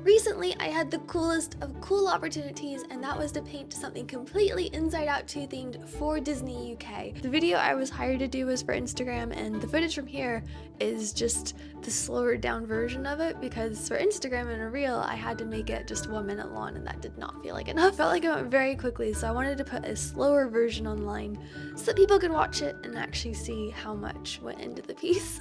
Recently, I had the coolest of cool opportunities, and that was to paint something completely Inside Out 2 themed for Disney UK. The video I was hired to do was for Instagram, and the footage from here is just the slower down version of it, because for Instagram and a reel, I had to make it just 1 minute long, and that did not feel like enough. Felt like it went very quickly, so I wanted to put a slower version online so that people could watch it and actually see how much went into the piece.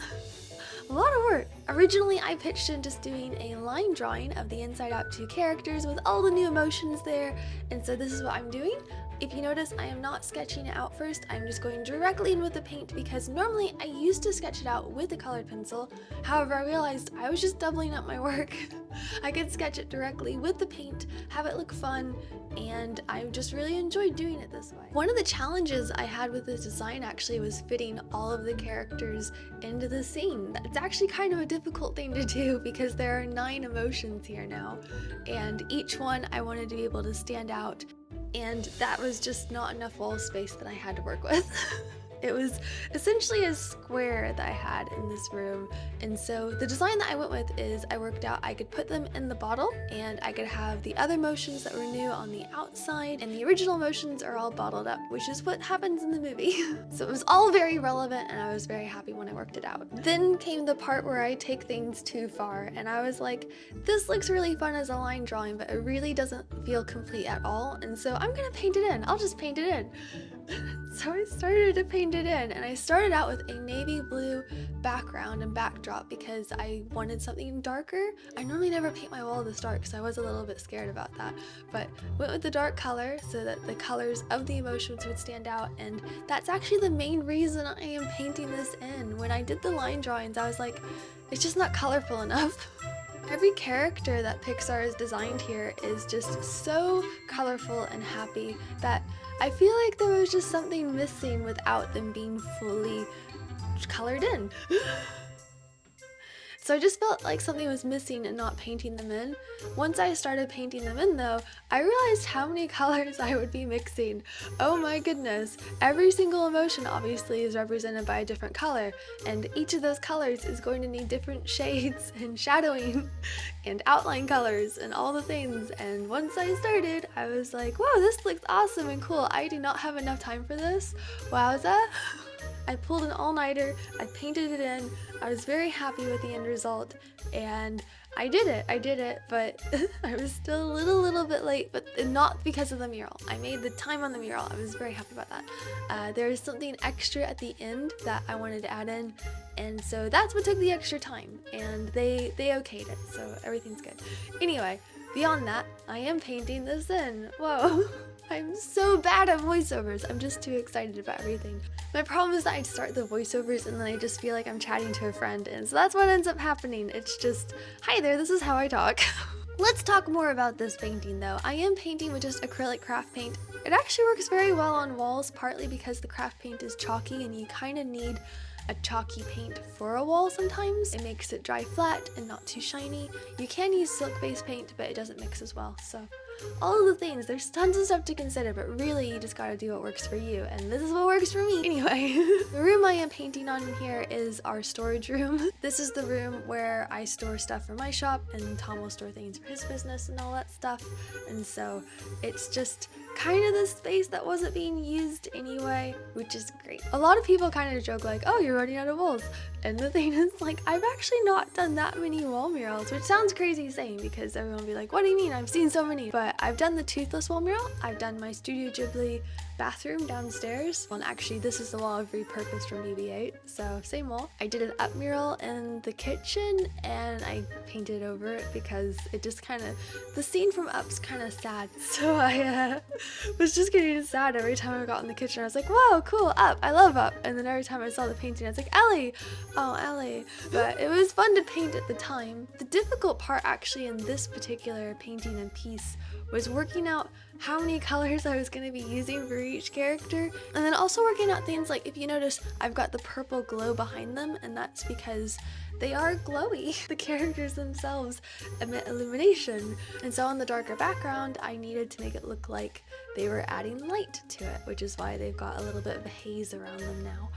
A lot of work. Originally, I pitched in just doing a line drawing of the Inside Out 2 characters with all the new emotions there, and so this is what I'm doing. If you notice, I am not sketching it out first, I'm just going directly in with the paint because normally I used to sketch it out with a colored pencil. However, I realized I was just doubling up my work. I could sketch it directly with the paint, have it look fun, and I just really enjoyed doing it this way. One of the challenges I had with this design actually was fitting all of the characters into the scene. It's actually kind of a difficult thing to do because there are 9 emotions here now, and each one I wanted to be able to stand out, and that was just not enough wall space that I had to work with. It was essentially a square that I had in this room, and so the design that I went with is I worked out I could put them in the bottle, and I could have the other motions that were new on the outside, and the original motions are all bottled up, which is what happens in the movie. So it was all very relevant, and I was very happy when I worked it out. Then came the part where I take things too far, and I was like, this looks really fun as a line drawing, but it really doesn't feel complete at all, and so I'm gonna paint it in. I'll just paint it in. So I started to paint it in, and I started out with a navy blue background and backdrop because I wanted something darker. I normally never paint my wall this dark, so I was a little bit scared about that, but went with the dark color so that the colors of the emotions would stand out, and that's actually the main reason I am painting this in. When I did the line drawings, I was like, it's just not colorful enough. Every character that Pixar has designed here is just so colorful and happy that I feel like there was just something missing without them being fully colored in. So I just felt like something was missing and not painting them in. Once I started painting them in though, I realized how many colors I would be mixing. Oh my goodness. Every single emotion obviously is represented by a different color, and each of those colors is going to need different shades and shadowing and outline colors and all the things. And once I started, I was like, whoa, this looks awesome and cool. I do not have enough time for this. Wowza. I pulled an all-nighter, I painted it in, I was very happy with the end result, and I did it, but I was still a little bit late, but not because of the mural. I made the time on the mural. I was very happy about that. There was something extra at the end that I wanted to add in, and so that's what took the extra time, and they okayed it, so everything's good. Anyway, beyond that, I am painting this in. Whoa. I'm so bad at voiceovers. I'm just too excited about everything. My problem is that I start the voiceovers and then I just feel like I'm chatting to a friend, and so that's what ends up happening. It's just, hi there, this is how I talk. Let's talk more about this painting though. I am painting with just acrylic craft paint. It actually works very well on walls, partly because the craft paint is chalky and you kind of need a chalky paint for a wall sometimes. It makes it dry flat and not too shiny. You can use silk-based paint, but it doesn't mix as well, so all of the things, there's tons of stuff to consider, but really you just gotta do what works for you, and this is what works for me. Anyway, the room I am painting on here is our storage room. This is the room where I store stuff for my shop, and Tom will store things for his business and all that stuff, and so it's just kind of the space that wasn't being used anyway, which is great. A lot of people kind of joke like, oh, you're running out of walls. And the thing is, like, I've actually not done that many wall murals, which sounds crazy saying because everyone will be like, what do you mean? I've seen so many. But I've done the toothless wall mural. I've done my Studio Ghibli bathroom downstairs. Well, actually, this is the wall I've repurposed from BB-8, so same wall. I did an up mural in the kitchen, and I painted over it because it just kind of, the scene from Up's kind of sad. So I was just getting sad every time I got in the kitchen. I was like, whoa, cool, Up, I love Up. And then every time I saw the painting, I was like, Ellie, oh, Ellie. But it was fun to paint at the time. The difficult part actually in this particular painting and piece was working out how many colors I was going to be using for each character, and then also working out things like, if you notice, I've got the purple glow behind them, and that's because they are glowy. The characters themselves emit illumination, and so on the darker background, I needed to make it look like they were adding light to it, which is why they've got a little bit of a haze around them now.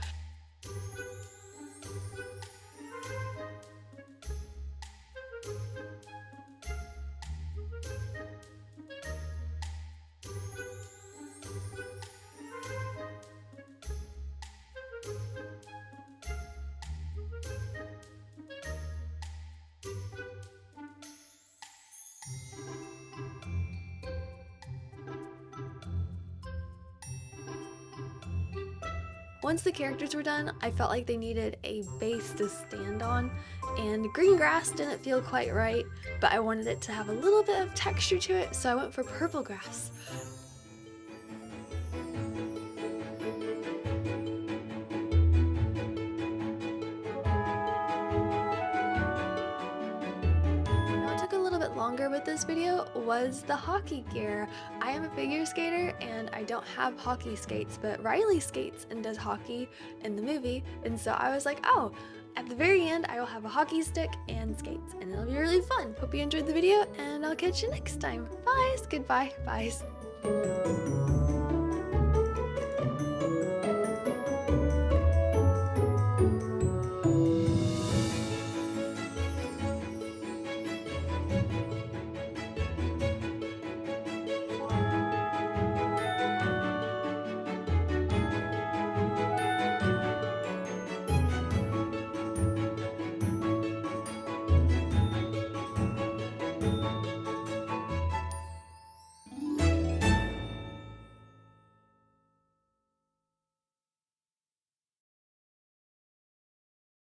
Once the characters were done, I felt like they needed a base to stand on, and green grass didn't feel quite right, but I wanted it to have a little bit of texture to it, so I went for purple grass. Longer with this video was the hockey gear. I am a figure skater and I don't have hockey skates, but Riley skates and does hockey in the movie, and so I was like, oh, at the very end I will have a hockey stick and skates and it'll be really fun. Hope you enjoyed the video and I'll catch you next time. Bye. Goodbye. Bye.